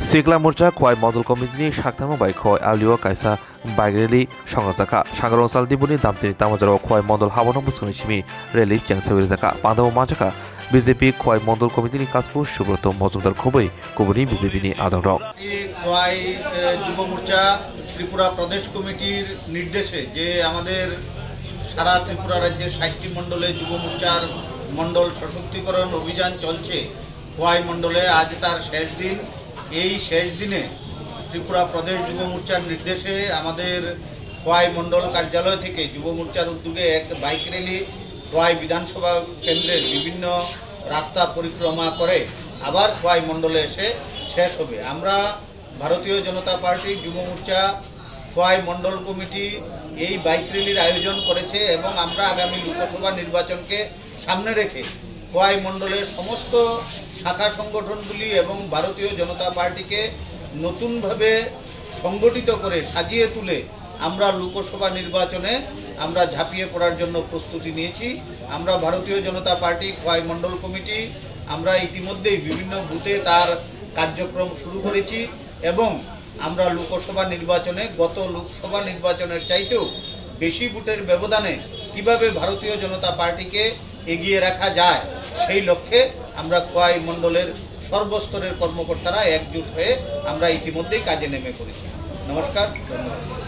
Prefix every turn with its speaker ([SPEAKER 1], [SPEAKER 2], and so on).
[SPEAKER 1] सिगला मोर्चा Khowai model कमिटिनि साखथामा bye Khowai आलियो कायसा bike rally संगजाका सांग्रां साल दिबुनि दामसिनि तामाजाराव Khowai model हाबनो बुसुनि सिमी रैली चेंसावरि जाका पादाव माजाका बीजेपी खवाई मॉडल कमिटिनि कासको सुब्रत मजुमदार खबै कुबुनि बीजेपीनि आदर
[SPEAKER 2] খোয়াই যুব মোর্চা ত্রিপুরা প্রদেশ কমিটির নির্দেশে যে আমাদের সারা ত্রিপুরা রাজ্যের ৬০টি মণ্ডলে যুব মোর্চার মণ্ডল সশক্তিকরণ অভিযান চলছে। খোয়াই মণ্ডলে আজ তার শেষ দিন। এই শেষ দিনে ত্রিপুরা প্রদেশ যুব মোর্চার নির্দেশে আমাদের খোয়াই মণ্ডল কার্যালয় থেকে যুব মোর্চার উদ্যোগে এক বাইক র্যালি খোয়াই বিধানসভা কেন্দ্রের বিভিন্ন রাস্তা পরিক্রমা করে আবার খোয়াই মণ্ডলে এসে শেষ হবে। আমরা ভারতীয় জনতা পার্টি যুব মোর্চা খোয়াই মণ্ডল কমিটি এই বাইক র্যালির আয়োজন করেছে এবং আমরা আগামী লোকসভা নির্বাচনকে সামনে রেখে খোয়াই মণ্ডলের সমস্ত শাখা সংগঠনগুলি এবং ভারতীয় জনতা পার্টিকে নতুনভাবে সংগঠিত করে সাজিয়ে তুলে আমরা লোকসভা নির্বাচনে আমরা ঝাঁপিয়ে পড়ার জন্য প্রস্তুতি নিয়েছি। আমরা ভারতীয় জনতা পার্টি খোয়াই মণ্ডল কমিটি আমরা ইতিমধ্যেই বিভিন্ন বুথে তার কার্যক্রম শুরু করেছি এবং আমরা লোকসভা নির্বাচনে গত লোকসভা নির্বাচনের চাইতেও বেশি ভোটের ব্যবধানে কিভাবে ভারতীয় জনতা পার্টিকে এগিয়ে রাখা যায় সেই লক্ষ্যে আমরা খোয়াই মণ্ডলের সর্বস্তরের কর্মকর্তারা একজোট হয়ে আমরা ইতিমধ্যেই কাজে নেমে পড়েছি। নমস্কার, ধন্যবাদ।